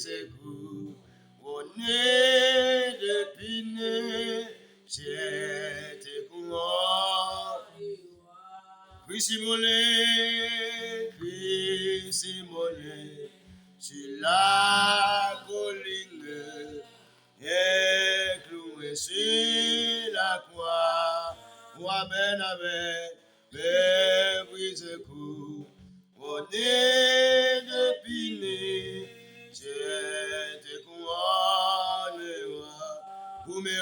brisé cou, au nez de pine, j'étais courant. Puis simolé, sur la colline, et cloué sur la croix, moi ben avec, ben brisé cou, au nez de pine, j'étais couronné. Vous me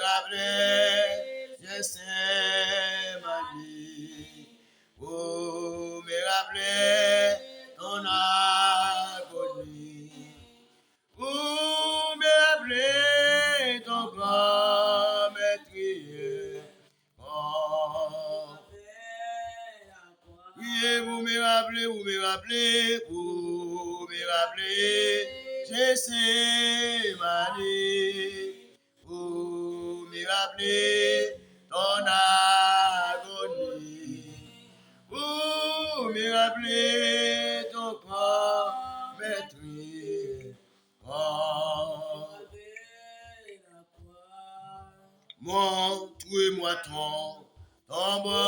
rappelez, c'est ma vie. Vous me rappelez ton agonie. Vous me rappelez ton grand meurtrier. Oh. Oui, vous me rappelez, Gethsémani. Vous me rappelez ton agonie. Vous me rappelez ton corps meurtrier. Oh. Mon tout et moi tombe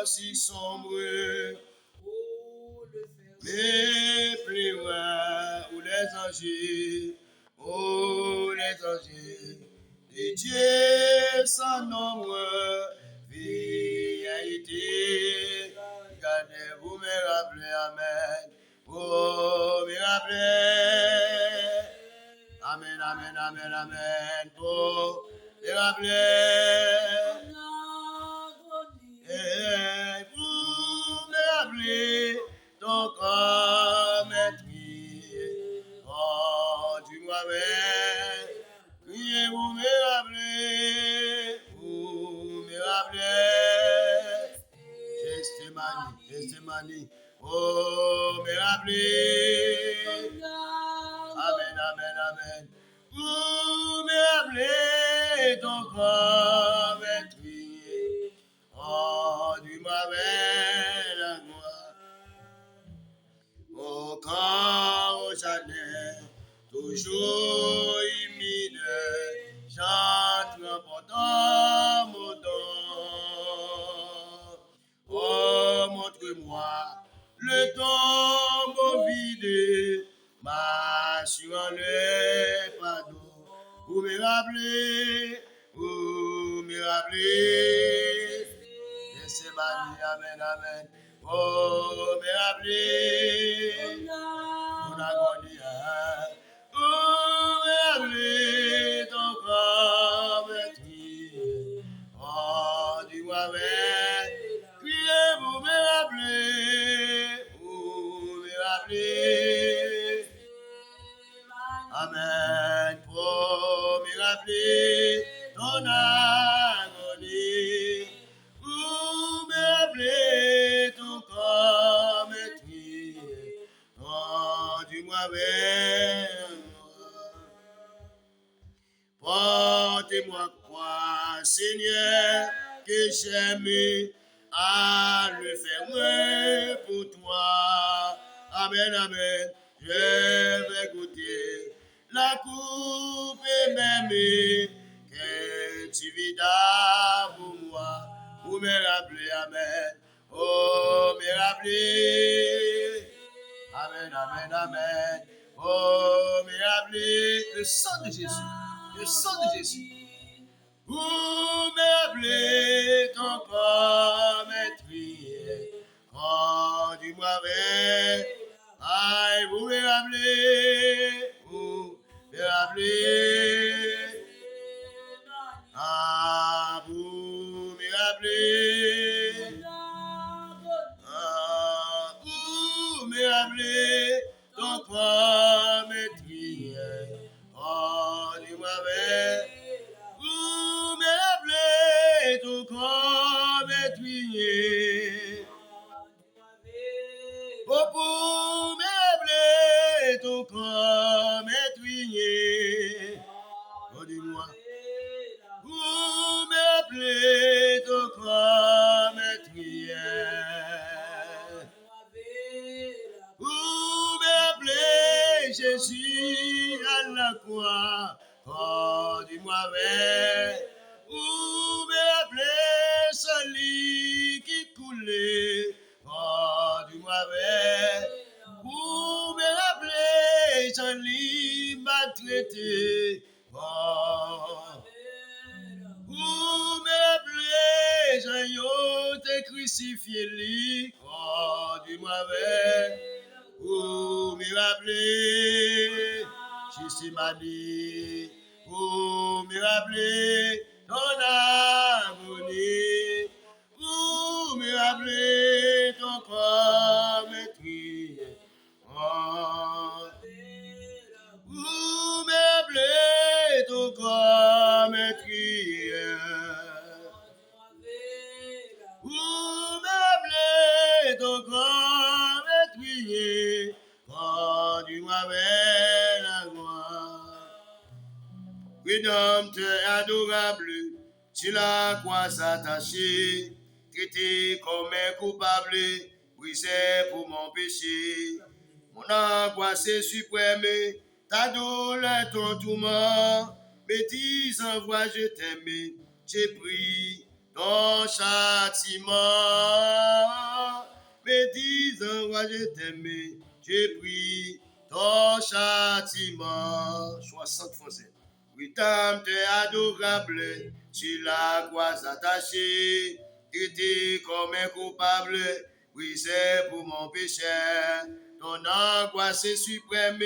si sombre. Mais plus loin où les anges de Dieu sans nombre, vérité, gardez-vous me rappeler, amen, vous me rappelez, amen, amen, amen, amen, vous me rappelez, et vous me rappelez, ton corps meurtrier, oh, tu m'avais, criez, vous me rappelez, Gethsémani, oh, me rappelez, amen, amen, amen, vous me rappelez, ton corps meurtrier, oh, tu m'avais la gloire. Au camp, au jardin, toujours humide, chante portant mon don. Oh, montre-moi le tombeau vide, m'assurant le pardon. Vous me rappelez, Gethsémani, amen, amen. Oh, me rappelez, mon agonie, oh, me rappelez ton corps meurtrier, oh, dis-moi, criez, vous me rappelez, amen, pour me rappeler ton agonie, vous me rappelez ton corps meurtrier, oh, dis-moi, portez-moi croix, Seigneur, que j'aime à le faire pour toi. Amen, amen. Je vais goûter la coupe et même que tu vidas pour moi. Vous me rappelez, amen. Oh, me rappelez. Amen, amen, amen. Oh, me rappelez le sang de Jésus. Le sang de Jésus. Vous me rappelez ton corps meurtrier. Oh, dis-moi, aïe, vous me rappelez. Vous me rappelez. Ah, vous me rappelez. Ah, vous me rappelez ton corps meurtrier. Oh, dis-moi, vous me rappelez ton corps meurtrier. Oh, vous me rappelez ton corps meurtrier. Oh, dis-moi, vous me rappelez ton corps meurtrier. Vous Jésus à la croix, oh, dis-moi avec, où me rappeler celui qui coulait, oh, dis-moi avec, où me rappeler celui m'a traité, oh, où me rappeler Jean t'es crucifié lui, oh, dis-moi avec, où me rappeler Jésus m'a dit, où me rappeler ton agonie, où me rappeler ton corps meurtri, oh, où me rappeler ton corps meurtri, où me rappeler ton corps meurtri, oh, dis-moi avec la gloire. Rédempteur adorable, sur la croix s'attacher, traité comme un coupable, brisé pour mon péché. Mon angoisse est suprême, ta douleur, ton tourment, mes 10 envois, je t'aime, j'ai pris ton châtiment. Mes 10 envois, je t'aime, j'ai pris ton châtiment. 60 français. Oui, t'aimes, t'es adorable, sur la croix attachée, traité comme un coupable, brisé pour mon péché. Ton angoisse est suprême,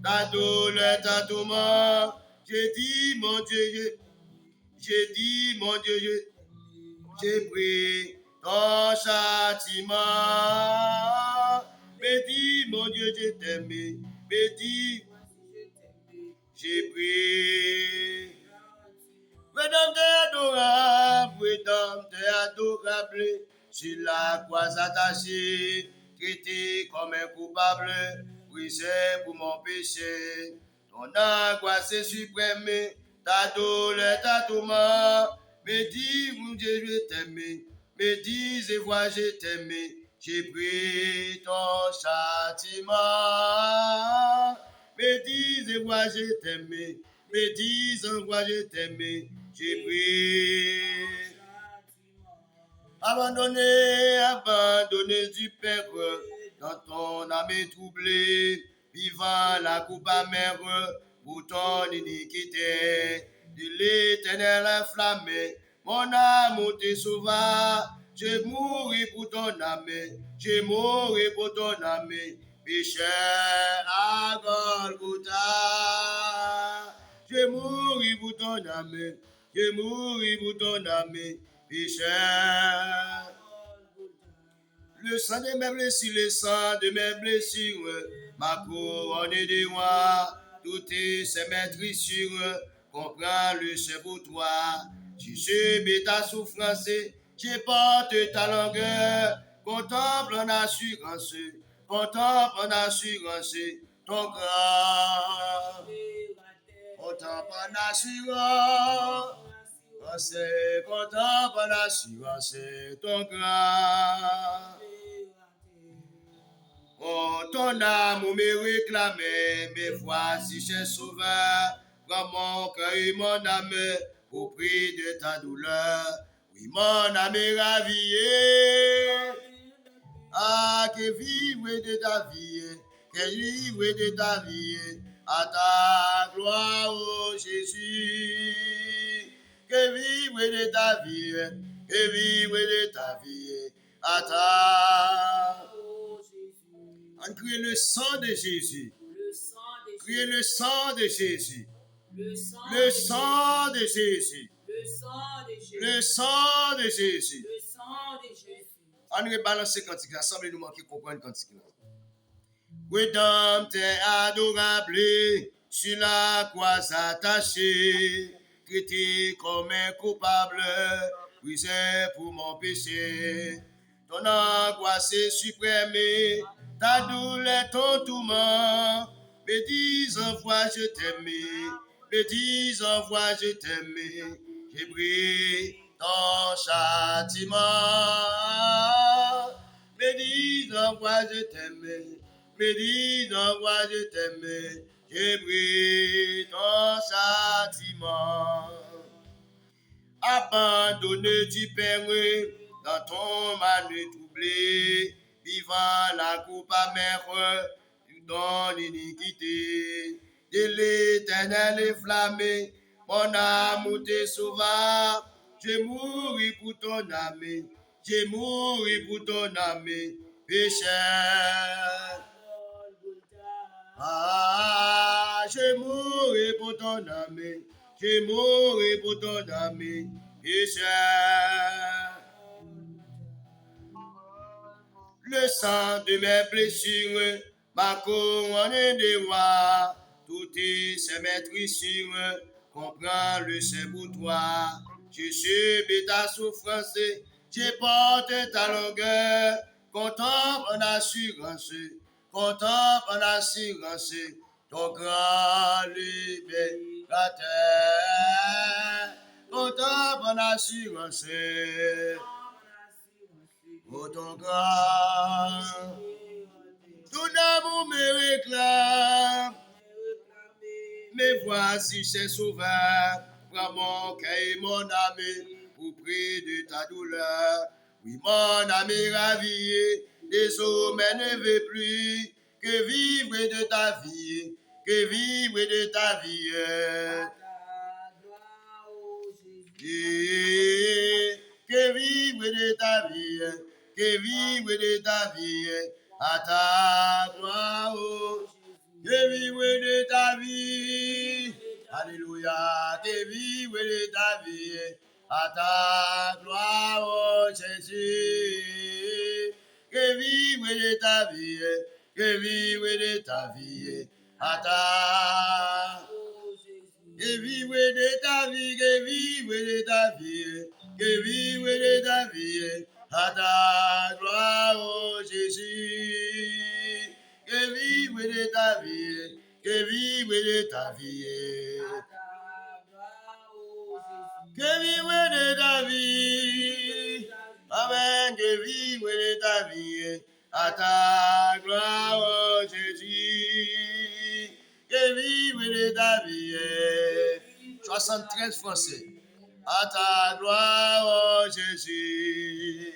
ta douleur, ta tourment. J'ai dit, mon Dieu, j'ai dit, mon Dieu, j'ai pris ton châtiment. Mais dis, mon Dieu, je t'aime, mais dis, j'ai pris. Rédempteur adorable, sur la croix attachée, traité comme un coupable, brisé pour mon péché. Ton angoisse est suprême, ta douleur, ta tourment. Mais dis, mon Dieu, je t'aime, mais dis et vois, je t'aime, j'ai pris ton châtiment. Mais dis et vois, je t'aime, mais dis en vois, je t'aime, j'ai pris. Abandonné du Père, dans ton âme troublée, vivant la coupe amère pour ton iniquité. De l'Éternel inflammé, mon amour te sauva. Je mourrai pour ton âme, je mourrai pour ton âme, pécheur à Golgotha. Je mourrai pour ton âme, je mourrai pour ton âme, pécheur. Le sang de mes blessures, le sang de mes blessures, ma couronne de roi, toutes ces maîtrissures, comprends le c'est pour toi. Tu subis ta souffrance, je porte ta longueur, contemple en assurance, ton grand. Contemple en assurance, contemple en assurance, ton grand. Oh, ton amour me réclamait, mais voici, cher sauveur, prends mon cœur et mon âme au prix de ta douleur. Oui, mon âme est ravillée. Ah, que vivre de ta vie, que vivre de ta vie, à ta gloire, oh Jésus. Que vivre de ta vie, que vivre de ta vie, à ta. On crie le sang de Jésus. Criez le sang de Jésus. Le sang de Jésus. Le sang de Jésus. On nous balance ce cantique. Assemblée nous manque comprendre cantique. Rédempteur adorable, sur la croix attaché, traité comme un coupable, brisé pour mon péché. Ton angoisse est suprême, ta douleur, ton tourment. Me dis en voix, je t'aime, me dis en voix, je t'aime. J'ai pris ton châtiment. Me dis en voix, je t'aime, me disant, moi je t'aime, j'ai pris ton châtiment. Abandonné du Père, dans ton manu troublé, vivant la coupe amère, ton iniquité, de l'Éternel enflammé, mon amour te sauva, j'ai mouru pour ton âme, j'ai mouru pour ton âme, pécheur. Ah, j'ai mouru pour ton âme, j'ai mouru pour ton âme, pécheur. Le sang de mes blessures, ma couronne de roi, tout est mes trissures, comprends le sein pour toi. Je subis ta souffrance, je porte ta longueur, contemple en assurance, contemple en assurance, ton grand libérateur, contemple en assurance. Oh ton grand, tout amour me réclame, mais voici c'est sauveur, prends mon cœur et mon âme, au prix de ta douleur. Oui, mon âme est ravie, désormais ne veut plus que vivre de ta vie, que vivre de ta vie. Que vivre de ta vie, que vivre de ta vie, à ta gloire, que vivre de ta vie, alléluia, que vivre de ta vie, à ta gloire, oh Jésus, que vivre de ta vie, que vivre de ta vie, à ta que vivre de ta vie, que vivre de ta vie, que vivre de ta vie, à ta gloire, oh Jésus. Que vivre de ta vie, que vivre de ta vie, que vivre de ta vie, amen, que vivre de ta vie, à ta gloire, oh Jésus. Que vivre de ta vie. 73 français. À ta gloire, oh Jésus,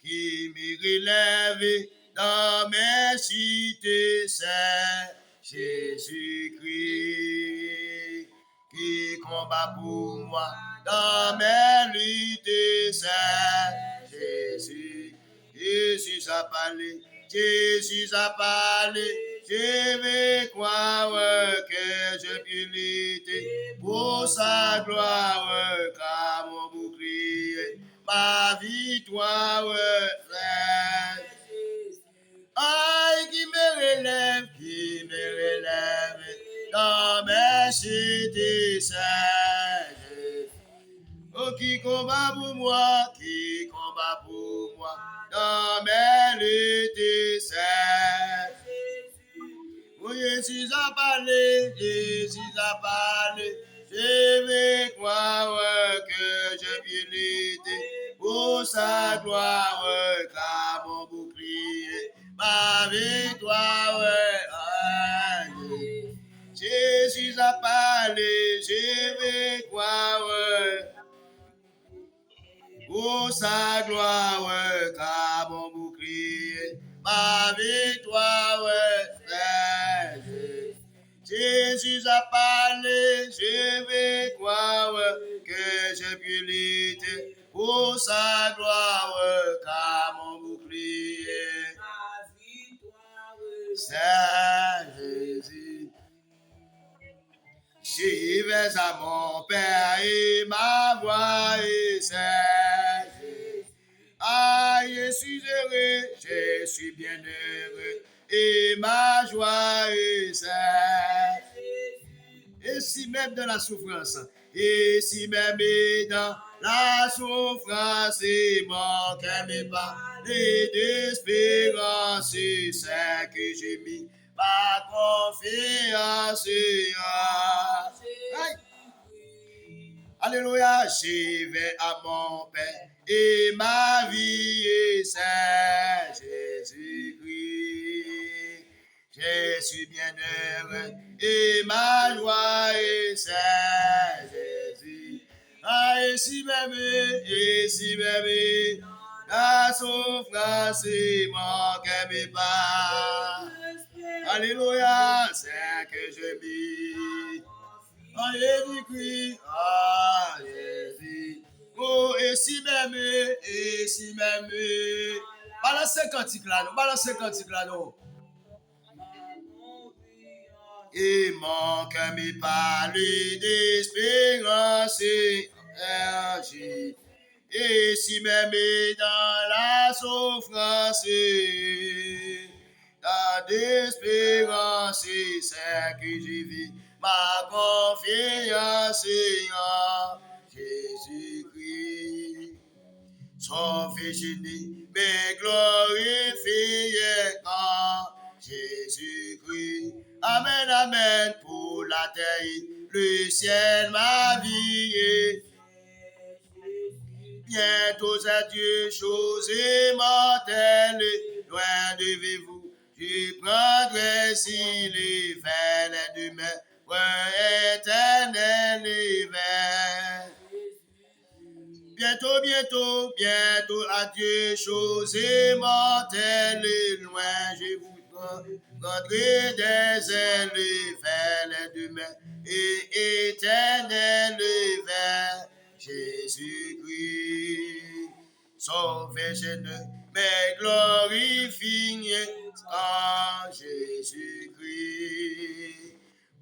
qui me relève dans mes cités, c'est Jésus-Christ, qui combat pour moi dans mes luttes, c'est Jésus. Jésus a parlé, Jésus a parlé. Je vais croire que je peux lutter pour sa gloire, car mon bouclier, ma victoire, frère. Aïe, qui me relève, dans mes cités, c'est oh, qui combat pour moi, qui combat pour moi, dans mes luttes, c'est oh, Jésus a parlé, Jésus a parlé, je vais croire que je peux lutter pour sa gloire, car mon bouclier, ma victoire, Jésus a parlé, je vais croire pour sa gloire, car mon bouclier, ma victoire, frère. Jésus a parlé, je vais croire que je peux lutter pour sa gloire, car mon bouclier, c'est Jésus. J'y vais à mon Père et ma voix est celle. Ah, je suis heureux, je suis bien heureux, et ma joie est celle. Et si même dans la souffrance, et si même dans la souffrance, mon cœur me parle d'espérance, c'est que j'ai mis ma confiance. Alléluia, j'y vais à mon Père et ma vie c'est Jésus-Christ. je suis bien heureux et ma joie est c'est Jésus. Ah, et si même, la souffrance manque mes pas. Alléluia, c'est que je vis. Ah, Jésus-Christ, ah, Jésus. Oh, et si même. Balance cantique là, non. Et mon cœur me parle d'espérance et si même dans la souffrance, dans l'espérance, c'est que je vis ma confiance en Jésus-Christ. Son Fils unis, mais glorifié en Jésus-Christ. Amen, amen, pour la terre, le ciel, ma vie. Bientôt adieu, choses immortelles, loin de vous, je prendrai si les veines de mes éternel hiver. Bientôt, adieu, choses immortelles, loin, je vous prendrai des ailes vers les demeures et éternel vers Jésus-Christ. Sauvé, je ne mais glorifié en Jésus-Christ.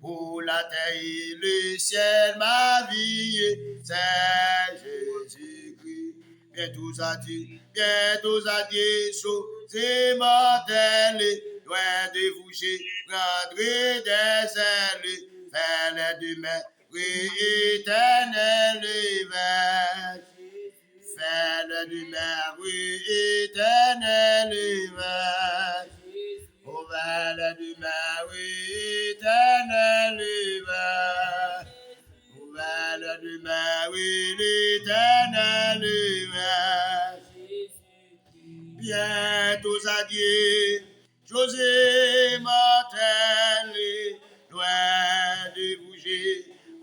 Pour la terre et le ciel, ma vie, c'est Jésus-Christ. Bientôt adieu, choses immortelles, loin de vous, je prendrai des ailes vers les demeures éternelles vers les demeures éternelles vers au vers les demeures éternelles vers au vers les demeures éternelles vers bientôt adieu, José mortel, loin de bouger,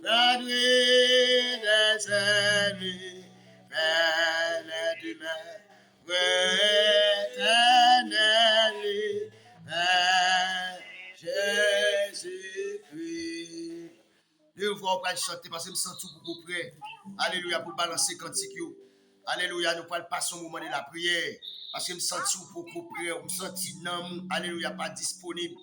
prendrez des ailes, vers les demeures éternelles, vers Jésus-Christ. Deux fois, on va chanter parce que je me sens tout beaucoup près. Alléluia, pour balancer cantique. Alléluia, nous parlons pas son moment de la prière. Parce que je me sens tout beaucoup près. Je me sens non, alléluia, pas disponible.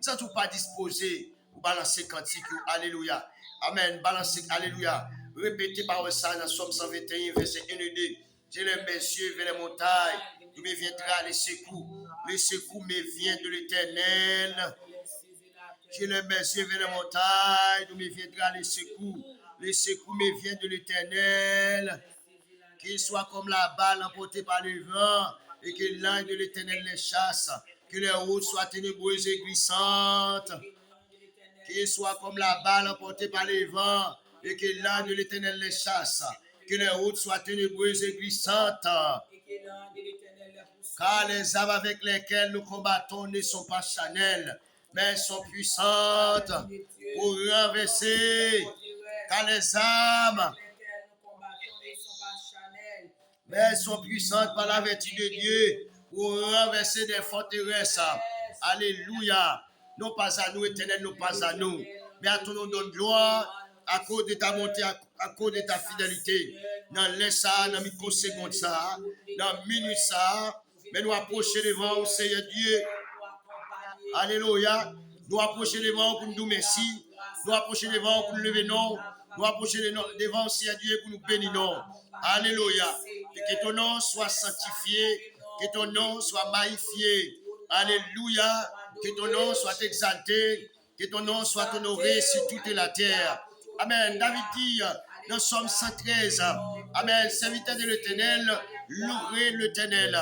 Je me sens pas disposé pour balancer cantique. Alléluia. Amen. Balancer, alléluia. Répétez par ça dans Somme 121, verset 1 et 2. J'ai les messieurs vers les montagnes. D'où me viendra les secours. Le secours me vient de l'Éternel. J'ai les messieurs vers les montagnes. D'où me viendra les secours. Le secours me vient de l'Éternel. Qu'il soit comme la balle emportée par le vent et que l'ange de l'Éternel les chasse. Que les routes soient ténébreuses et glissantes. Qu'il soit comme la balle emportée par le vent et que l'ange de l'Éternel les chasse. Que les routes soient ténébreuses et glissantes. Car les armes avec lesquelles nous combattons ne sont pas charnelles, mais sont puissantes pour renverser. Car les armes mais elles sont puissantes par la vertu de Dieu pour renverser des forteresses. Alléluia. Non pas à nous, Éternel, non pas à nous. Mais à ton nom donne gloire à cause de ta bonté, à cause de ta fidélité. Dans les ça, dans les microsecondes ça, dans minutes ça, mais nous approcher devant au Seigneur Dieu. Alléluia. Nous approcher devant pour nous dire merci. Nous approcher devant pour nous lever non. Nous approcher devant au Seigneur Dieu pour nous bénir non. Alléluia. Que ton nom soit sanctifié, que ton nom soit magnifié. Alléluia. Que ton nom soit exalté, que ton nom soit honoré sur toute la terre. Amen. David dit dans Somme 113, Amen. Serviteur de l'Éternel, louez l'Éternel.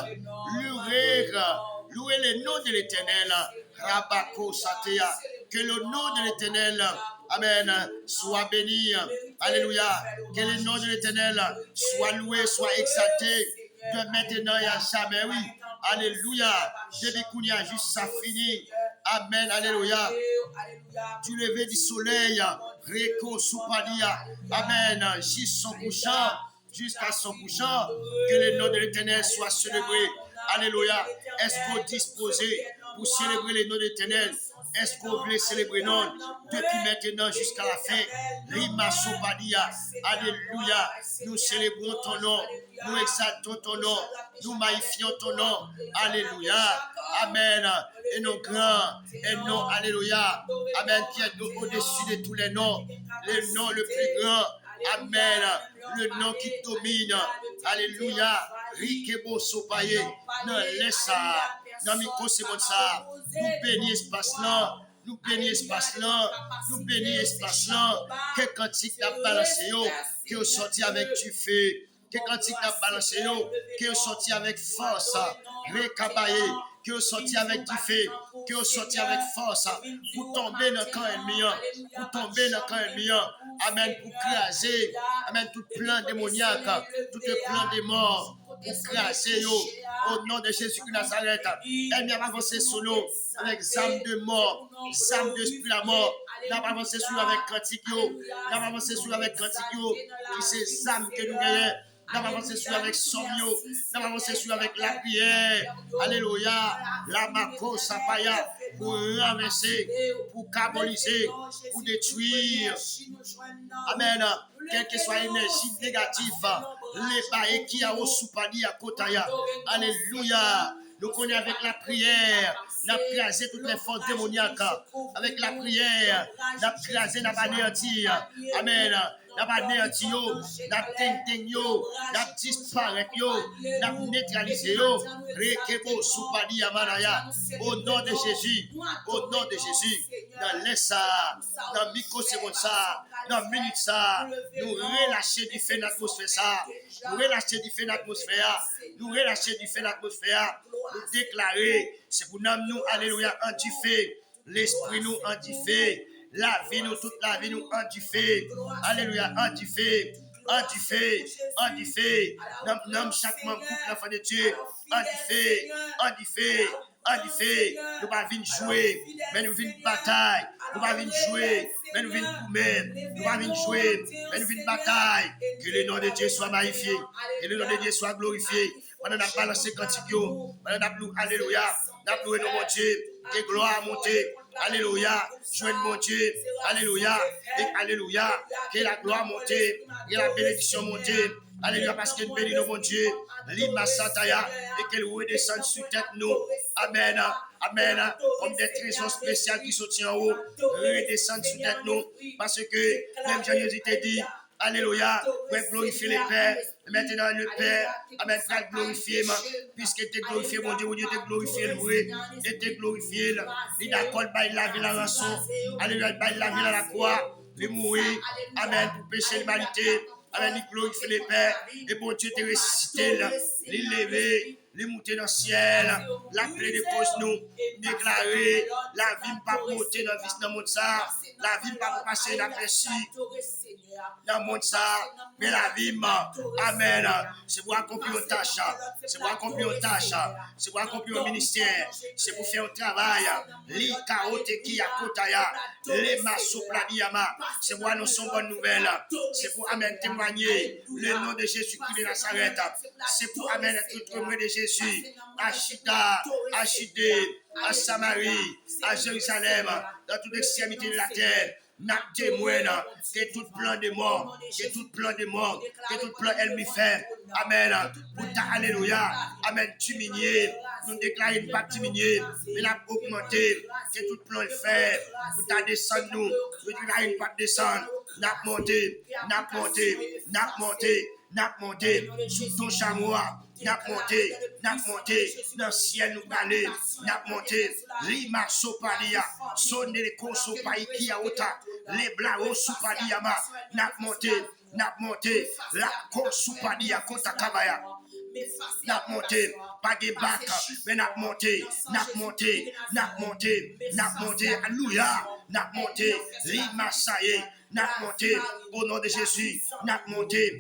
Louez le nom de l'Éternel. Rabako Satea. Que le nom de l'Éternel, Amen, soit béni. Alléluia. Que le nom de l'Éternel soit loué, soit exalté de maintenant et à jamais. Oui. Alléluia. Depuis qu'on y a juste ça fini. Amen, alléluia. Du lever du soleil, Reko Supadia, Amen, jusqu'à son couchant, que le nom de l'Éternel soit célébré. Alléluia. Est-ce qu'on est disposé pour célébrer le nom de l'Éternel? Est-ce qu'on veut célébrer non depuis maintenant jusqu'à la fin? Rima Supadia, alléluia. Nous célébrons ton nom, nous exaltons ton nom, nous magnifions ton nom. Alléluia. Amen. Et nos grands, et non, alléluia. Amen, qui est au-dessus de tous les noms. Le nom le plus grand. Amen. Le nom qui domine. Alléluia. Rikebo Sopaye. Non, laisse ça. Non, Miko, c'est bon ça. Nous bénis espace-là. Nous bénis espace-là. Nous bénis espace-là. Quel cantique n'a balancé, qui est sorti avec du feu. Quel cantique n'a balancé, qui est sorti avec force. Rekabaye. Qui est sorti avec du feu, qui est sorti avec force, pour tomber dans le camp ennemi, pour tomber dans le camp ennemi, amen, pour craser, amen, tout plan démoniaque, tout plan de mort, pour craser, au nom de Jésus de Nazareth, elle va avancer sur nous, avec âme de mort, âme de esprit la mort, n'a pas avancé sur nous avec cantique, n'a pas avancé sur nous avec cantique, qui c'est âme que nous gagnons. Nous avons avancé sur avec Somio, nous avons avancé sur avec la prière. Alléluia. La Mako Sapaya pour renverser, pour carboniser, pour détruire. Amen. Quelle que soit l'énergie négative, les bails qui a au soupadi à Kotaya. Alléluia. Nous connaissons avec la prière, la craser toutes les forces démoniaques. Avec la prière, la craser, la anéantir. Amen. La anéantir, la tenir, la disparaître, la neutraliser. Rekebo soupadi à Manaya. Au nom de Jésus, au nom de Jésus. Dans l'essa, dans Miko c'est comme ça, dans minute ça, nous relâcher du feu l'atmosphère ça, nous relâcher du feu l'atmosphère, nous relâcher du feu l'atmosphère, nous déclarer, c'est pour nous, alléluia, en du feu, l'esprit nous en du feu, la vie nous, toute la vie nous en du feu, alléluia, en du feu, en du feu, en du feu, nomme chaque membre de l'enfant de Dieu, en du feu, en du feu. En effet, nous ne venons pas jouer, mais nous venons bataille. Nous ne venons jouer, mais nous venons nous-mêmes. Nous ne venons jouer, mais nous venons bataille. Que le nom de Dieu soit magnifié. Que le nom de Dieu soit glorifié. On a balancé cantique. On a plu, alléluia. On a plu, mon Dieu. Que gloire monter. Alléluia. Joigne mon Dieu. Alléluia. Et alléluia. Que la gloire monte. Que la bénédiction monte. Alléluia, parce qu'il bénit nos mon Dieu, Lima Sataya, et qu'elle redescende sur tête nous. Amen, amen. Comme des trésors spéciaux qui sont en haut, redescendre sur tête nous. Parce que, même Jésus t'a dit, alléluia, pour glorifier le Père. Maintenant, le Père, amen, frère, glorifier, puisque tu es glorifié, mon Dieu, tu es glorifié, loué, tu es glorifié. Il d'accord, il la vie, la rançon. Alléluia, il la vie, la croix, il mourir, amen, pour pécher l'humanité. Amen, il glorifie le Père. Et bon Dieu te ressuscité, il levé, il monté dans le ciel, l'appeler de cause nous, déclarer, la vie ne pas monter dans le monde ça, la vie ne pas passer l'aperçu dans le monde ça, mais la vie, amen, c'est pour accomplir une tâche, c'est pour accomplir une tâche, c'est pour accomplir un ministère, c'est pour faire un travail, li kaote qui a kotaya, les masopladiama, c'est pour annoncer une bonne nouvelle, c'est pour amen témoigner le nom de Jésus-Christ de Nazareth, c'est pour amen être témoin de Jésus, à Chita, à Chidé, à Samarie, à Jérusalem, dans toute l'extrémité de la terre. N'a témoin que tout plan de mort, que tout plan de mort, que tout plan ennemi fait. Amen. Pour ta alléluia. Amen. Diminuer. Nous déclarons pas diminuer, mais la augmenter. Que tout plan fait. Pour ta descendre nous. Nous déclarons pas descendre. N'a monté, n'a monté, n'a monté, n'a monté. Sous ton chameau. N'a monté, dans le ciel nous balé, n'a monté, lima sopalia, sonne les consopaï qui a ota, les blancs sopalia, n'a monté, la consopalia, kota kabaya. N'a monté, pas de bac, mais n'a monté, alléluia, n'a monté, lima saye. N'a monté, au nom de Jésus, n'a monté,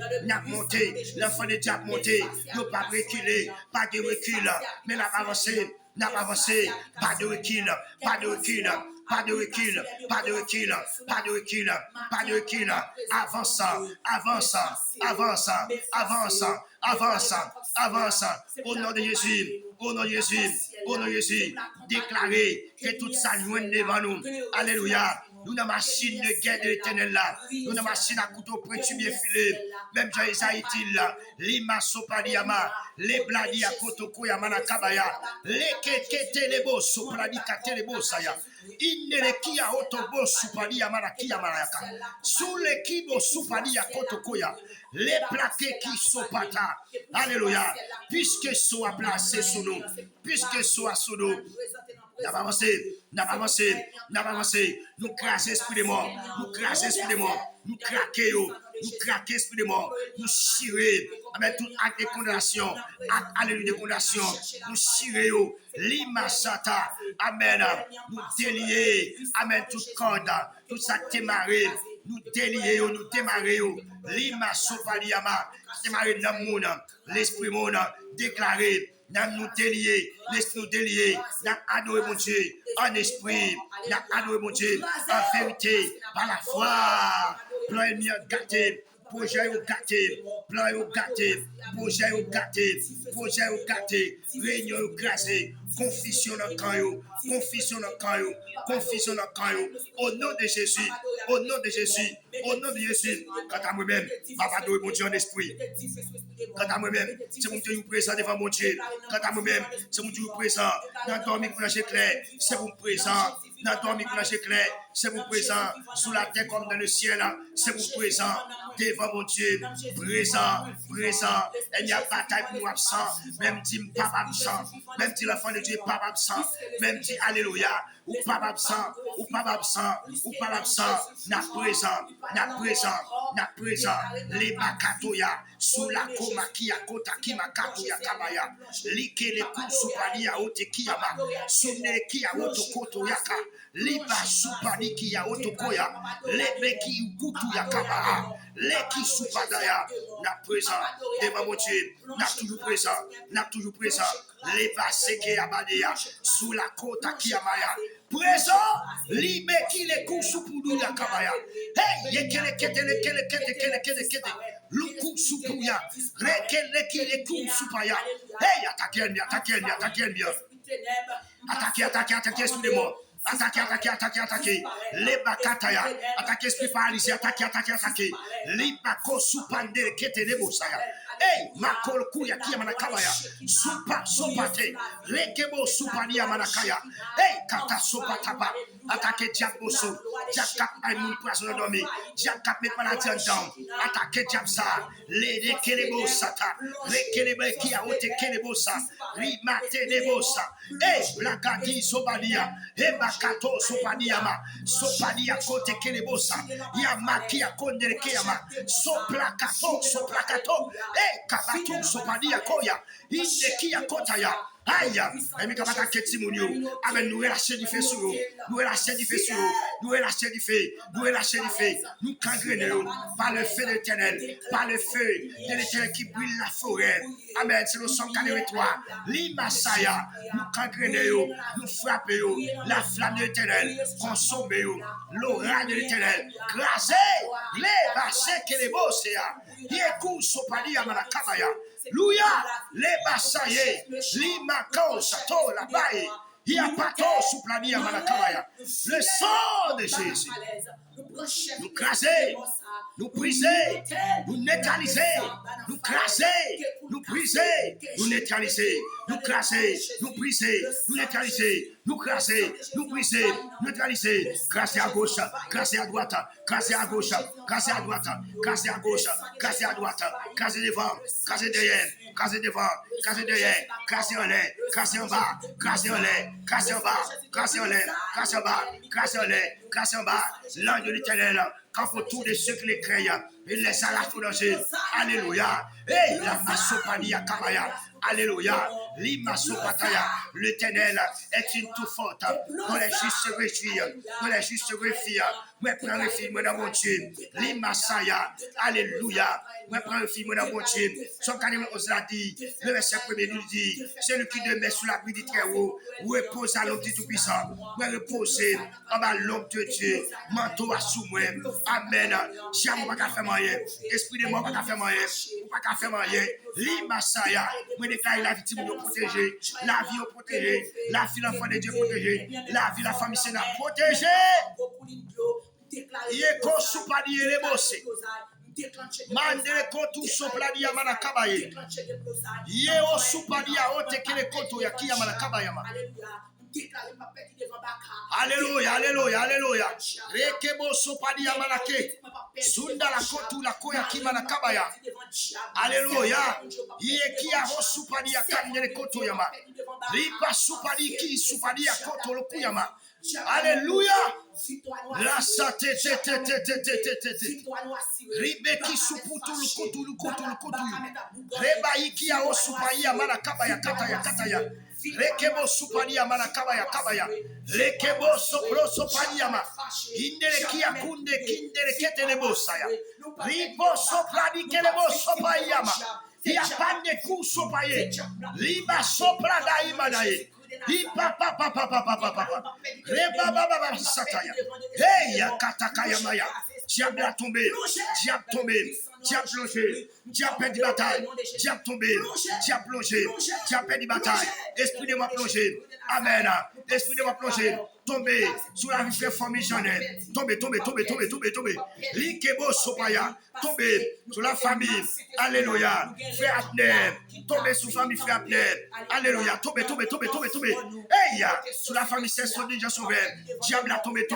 l'enfant de Dieu a monté, ne pas reculer, pas de recul, mais n'a avancé, n'a pas avancé, pas de recul, pas de recul, pas de recul, pas de recul, pas de recul, pas de recul, avance, avance, avance, avance, avance, avance, au nom de Jésus, au nom de Jésus, au nom de Jésus, déclarer que toute sa loin devant nous, alléluia. Nous avons machine de guerre de l'éternel là. Nous avons machine à couteau précieux bien filé. Même Jean-Isaïe dit là. Lima sopadiama. Les bladi à kotoko ya manakabaya. Les kekete les beaux sopradi kate les beaux saya. Inne qui a otobo supadi ya manaki ya manaka. Sous les kibo supadi ya kotoko ya. Les plaqués qui sopata. Alléluia. Puisque soit placé sous nous. Puisque soit sous nous. N'a pas avancé, n'a pas avancé, n'a pas avancé. Nous craquons esprit de mort, nous craquons esprit de mort, nous craquons esprit de mort, nous chirons avec tout acte de condamnation, acte alléluia de condamnation, nous chirons, l'imachata, amen, nous délier, amen, toute corde, tout ça démarrer, nous délier, nous démarrer, l'imachopaliama, démarrer dans le monde, l'esprit monde, déclarer. Nous délier, laisse-nous délier, nous adorer mon Dieu en esprit, nous adorer mon Dieu en vérité, par la foi, plan ennemi gâté, projet au gâté, plan au gâté, projet au gâté, projet au gâté, réunion au grasé, confusion dans le camp, confusion dans le camp, confusion dans le camp, au nom de Jésus, au nom de Jésus, au nom de Jésus, quant à moi-même, je vais adorer mon Dieu en esprit. Quant à moi-même, c'est mon Dieu présent devant mon Dieu. Quant à moi-même, c'est mon Dieu présent dans ton micro clair. C'est mon présent dans ton micro clair. C'est mon présent sous la terre comme dans le ciel. C'est mon présent devant mon Dieu. Présent, présent. Il n'y a pas de bataille pour nous absent. Même si pas absent. Même si l'enfant de Dieu n'est pas absent. Même si alléluia. Ou pas absent. Ou pas absent. Ou pas absent. N'a présent. N'a présent. N'a présent. Les bakatoya. Sous la koma kia kota kima katoya kabaya. Like les coups soupani à ote kiyama. Sonne kia oto koto yaka. Liba soupani kia oto koya. Lebe ki ukutu yakaba. Leki soupadaya. N'a présent. Devant mon Dieu. N'a toujours présent. N'a toujours présent. Leba seke abadeya. Sous la kota kiyamaya. Présent. Libe ki les coups soupoudou yakabaya. Hey, yekele kete lekele kete kele kete kete. Luku supuya, rekele ki le ku supaya. Hey, attaquez, excusez-moi. Attaquez. Les bakataya, attaquez, esprit paralysie, attaquez. Les bako supande kete le bosaya. Hey, makol kuya kia manakabaya. Supa sopate, rekebo supania manakaya. Hey, kata sopataba. Attaquez Diaboso, Diakap Aïmoun Poisson dormi, Diakap met maladie en dents, attaquez Diabsa, les Kelebosa, les Kelebe qui a ôté Kelebosa, Rimate Nebosa, et Blagadi Sobadia, et Bakato Sopadiama, Sopadia Kote Kelebosa, Yamaki a Konde Keama, Soplakato, et Kabato Sopadia Koya, Indeki a Kotaya. Aïe, mais quand on a Ketimounio, avec nous relâcher du feu sur nous, nous relâcher du feu, nous cangrenons par le feu de l'éternel, par le feu de l'éternel qui brûle la forêt. Amen, c'est le sang toi. L'Imasaya, nous cangrenons, nous frappons, la flamme de l'éternel, consommons, l'orage de l'éternel, grasez, les bassés que les bosséas, yékou sopali à Manakabaya. Louia, les bassaillés, l'imacao, sato, la baille, yapato, souplani à Manakabaya. Le sang de Jésus, nous craser, nous briser, nous neutraliser, nous craser, nous briser, nous neutraliser, nous craser, nous briser, nous neutraliser, nous craser, nous briser, neutraliser, craser à gauche, craser à droite, craser à gauche, craser à droite, craser à gauche, craser à droite, craser devant, craser derrière, craser devant, craser derrière, craser en l'air, craser en bas, craser en l'air, craser en bas, craser en l'air, craser en bas, craser en l'air, craser en bas, l'ange de l'éternel, quand pour tous ceux qui les craignent, il les arrache au danger. Alléluia. Hey, la masopanie à Kabaya. Alléluia. Limasopataya. L'Éternel est une tout forte. Quand les justes se réfugient, quand les justes se réfugient, moi prends le film dans mon Dieu. Limasaya. Alléluia. Moi prends le film dans mon Dieu. Son carrément l'a dit. Le verset 1er nous dit, celui qui demeure sous l'abri du Très-Haut, repose à l'homme du Tout-Puissant. Moi reposer en bas l'homme de Dieu. Manteau à sous moi. Amen. J'aime pas qu'à faire moyen. Esprit de mort pas qu'à faire moyen. Pas qu'à faire moyen. Limasaya. Moi déclare la victime de protéger. La vie au protéger. La vie l'enfant de Dieu protégé. La vie la famille sénat protégée. Yeko soupadi les bossé. Mandele kotu sopladi ya manakabaye. Yeo soupadi ya ote kele kotu ya kia manakabaye ma. Alléluia, alléluia, alléluia. Rekebo soupadi ya manake. Sunda la kotu la koya kima na kabaya. Alléluia. Yeki ya ho soupadi ya kandele kotu ya ma. Ripa soupadi ki soupadi ya kotu lo kuyama. Alléluia. La sate te. Ribeki suputu lukutu. Reba iki ya osupai ya manakaba ya kataya. Rekebo supani ya manakaba ya kabaya. Rekebo sopani ya ma. Indele kia kunde kindele ketelebo saya. Ribo soprani kelebo sopai ya ma. Ya pande ku sopaye. Riba soprada imanaye. Reba sataya. Hey, katakaya maya. Diable a tombé, diable tombé, diable plongé, diable perdu bataille, diable tombé, diable plongé, diable perdu bataille. Esprit de moi plongé. Amen. Esprit de moi plongé. Tombé sous la vie famille Jeannette. Tombé. Likebo sopaya. Tombé sur la famille. Alléluia. Frère Abner. Tombé sous la famille frère Abner. Alléluia. Tombé. Hey, sur la famille Cesson déjà sauvé. Diable a tombé.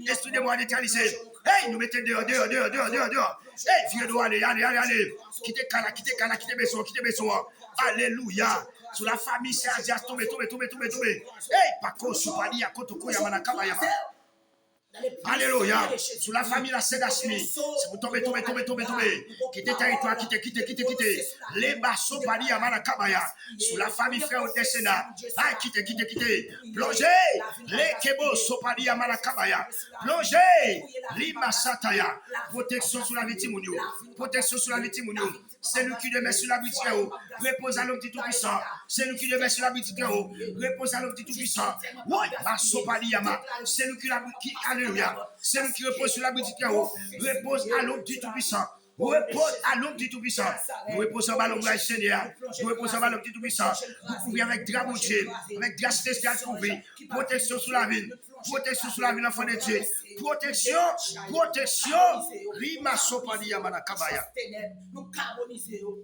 Esprit de moi neutralisé. Hey, nous mettons dehors. Hey, viens de allez. Quittez Kala, quittez Besson. Alléluia. Sur la famille, c'est Azias, tombé. Hey, Paco, Soupani, Akotoko, Yamanakaba, Yama. Alléluia. Sur la famille, la Sedasmi. C'est vous tombez. Quittez territoire, quittez. Les basso, Bali, Yamanakabaya. Sur la famille, frère Odessena. Ah, quittez. Plongez. Les Kebo, Sopali, Yamanakabaya. Plongez. Lima Sataya. Protection sur la victime. C'est nous qui demeure sur la victime. Repose à l'homme du Tout-Puissant. C'est nous qui demeure sur la victime. Repose à l'homme du Tout-Puissant. Oui, Basopali, Yama. C'est nous qui Alléluia. C'est nous qui repose sur la victime. Repose à l'homme du Tout-Puissant. Repose à l'homme du Tout-Puissant. Nous reposons à l'homme du Seigneur. Nous reposons à l'homme du Tout-Puissant. Nous couvrons avec drapeau Dieu, avec grâce spéciale couvrir. Protection sur la vie. Protection sur la vie, l'enfant de Dieu. Protection. Rima sopani yamana kabaya.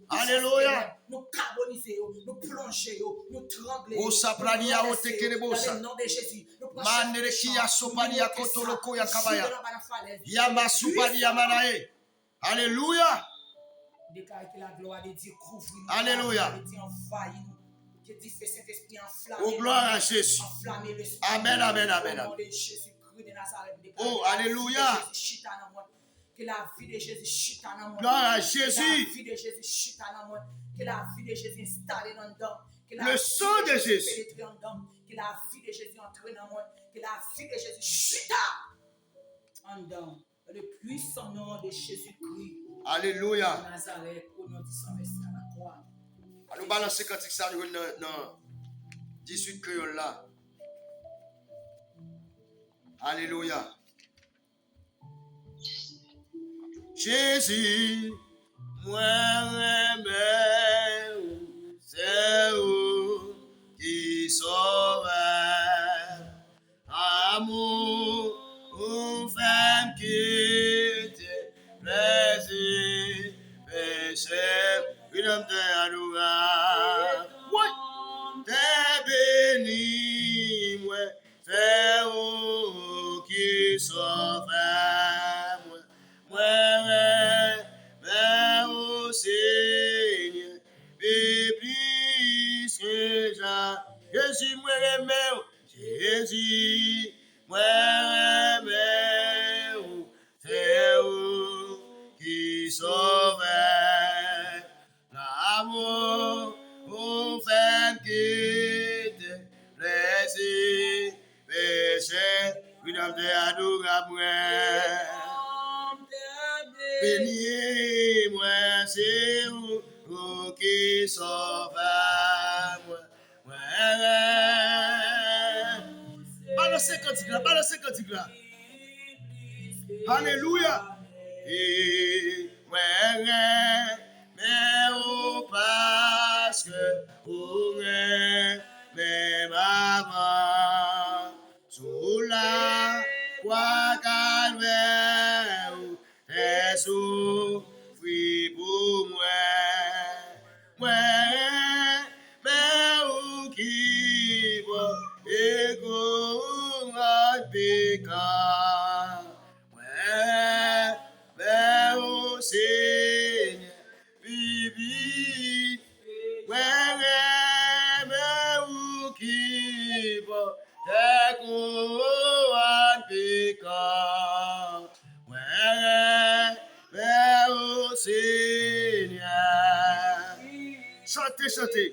Alléluia. Nous carboniser, nous plonger, nous trembler. O saprani ya ote kerebosa. Manere kia sopani ya kotoloko ya kabaya. Yama supani yamanae. Alléluia. Alléluia. Oh, gloire à Jésus. Amen. Oh, alléluia. Que la vie de Jésus chute en moi. Gloire à Jésus. Que la vie de Jésus chute en moi. Que la vie de Jésus installe en dedans. Le sang de Jésus. Que la vie de Jésus entre en moi. Que la vie de Jésus chute en dedans. Le puissant nom de Jésus-Christ. Alléluia. Nazareth, au nom de son Messie à la croix. Nous balancer quand ça dans 18 créoles là. Alléluia. Jésus, moi c'est où qui sauve. Amour, une femme qui te plaisir, péché, une homme de adorar. T'es béni, moi, c'est où qui sauve. Seigneur, plus que ça, Jésus, moi, Jésus, moi, c'est où qui sauve l'amour, nom de adorable. Béni, moi, c'est vous qui sauve moi. Balancez cantique là. Alléluia. Et mais parce que vous mais maman sous la croix calvaire t'es souffri pour moi mais où qui va et qu'on pécar mais au Seigneur vivi mais où qui va et qu'on pécar mais au Seigneur. Chantez.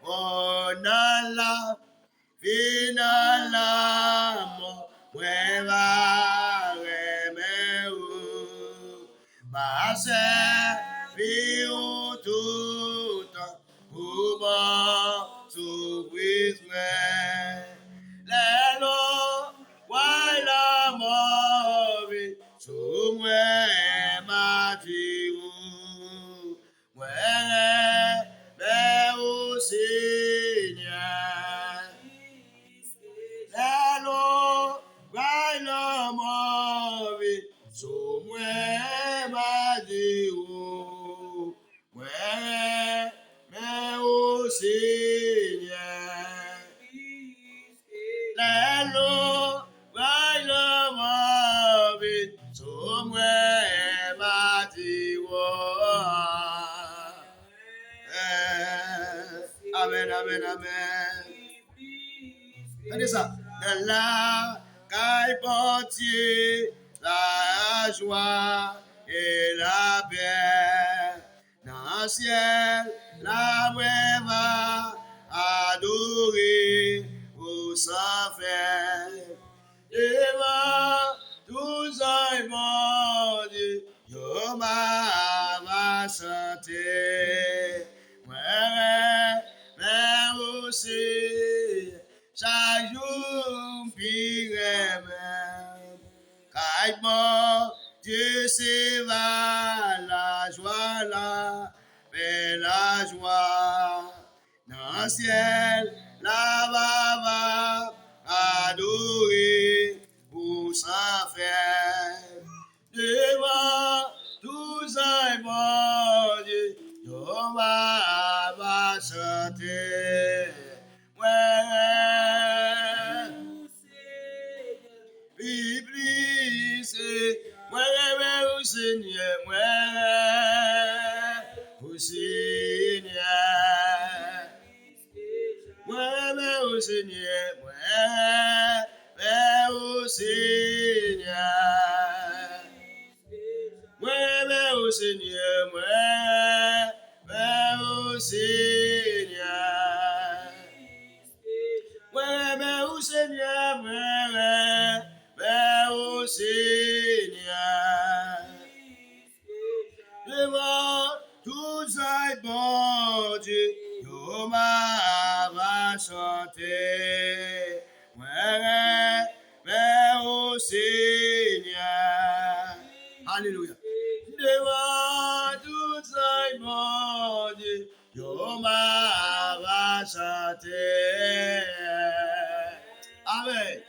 On a la finalement, ouais, va, mais où, bah, c'est, vie ou tout, ou bon, surprise, les lots, ouais, la mort, sous moi, ma vie, ouais, mais au Seigneur. Hello, right now, Marvin. So where my dear, where me Seigneur. Hello, right now, Marvin. So where my dear. Amen. Regardez ça. Dans la caille portier, la joie et la paix. Dans le ciel, la voix va adorer au sans faire. Devant tous un monde, yo ma chanter. Mais aussi, chaque jour, pire même. Car mon Dieu, c'est la joie, la paix, la joie. Dans le ciel, là-bas va adorer pour s'en faire. Devant tous un bon Dieu, yo va chanter. Au Seigneur, au Seigneur, au Seigneur, au Seigneur, au Seigneur, au Seigneur, au Seigneur, au Seigneur. Devant tous un bon Dieu, yo va chanter. Mais au Seigneur. Alléluia. Devant tous un bon Dieu, yo va chanter. Amen.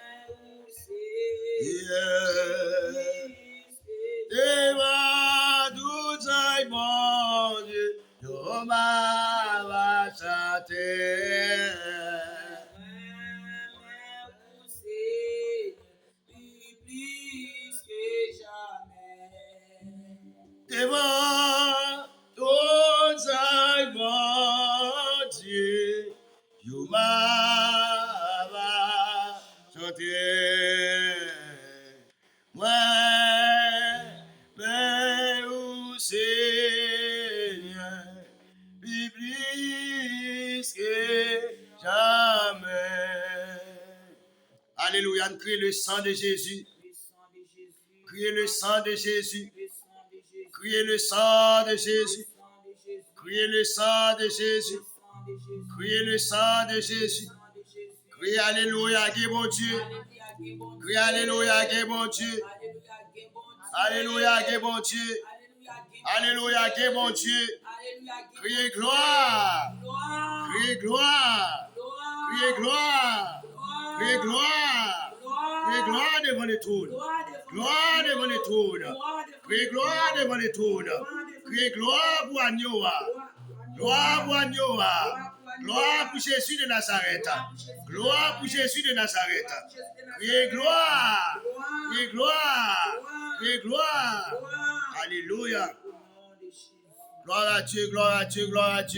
Devant tout un bon Dieu, yo va chanter. Devant tout un bon Dieu, yo va chanter. Mais au Seigneur, plus que jamais. Alléluia, criez le sang de Jésus. Criez le sang de Jésus. Criez le sang de Jésus. Criez le sang de Jésus. Criez le sang de Jésus. Criez Alléluia, qui est bon Dieu. Criez Alléluia, qui est bon Dieu. Alléluia, qui est bon Dieu. Alléluia, qui est bon Dieu. Criez gloire. Criez gloire. Criez gloire. Criez gloire. Criez gloire devant le trône. Gloire devant le trône. Criez gloire devant le trône. Criez gloire pour Agnoa. Gloire pour Agnoa. Gloire pour Jésus de Nazareth. Gloire pour Jésus de Nazareth. Criez gloire. Criez gloire. Criez gloire. Alléluia. Gloire à Dieu, gloire à Dieu, gloire à Dieu.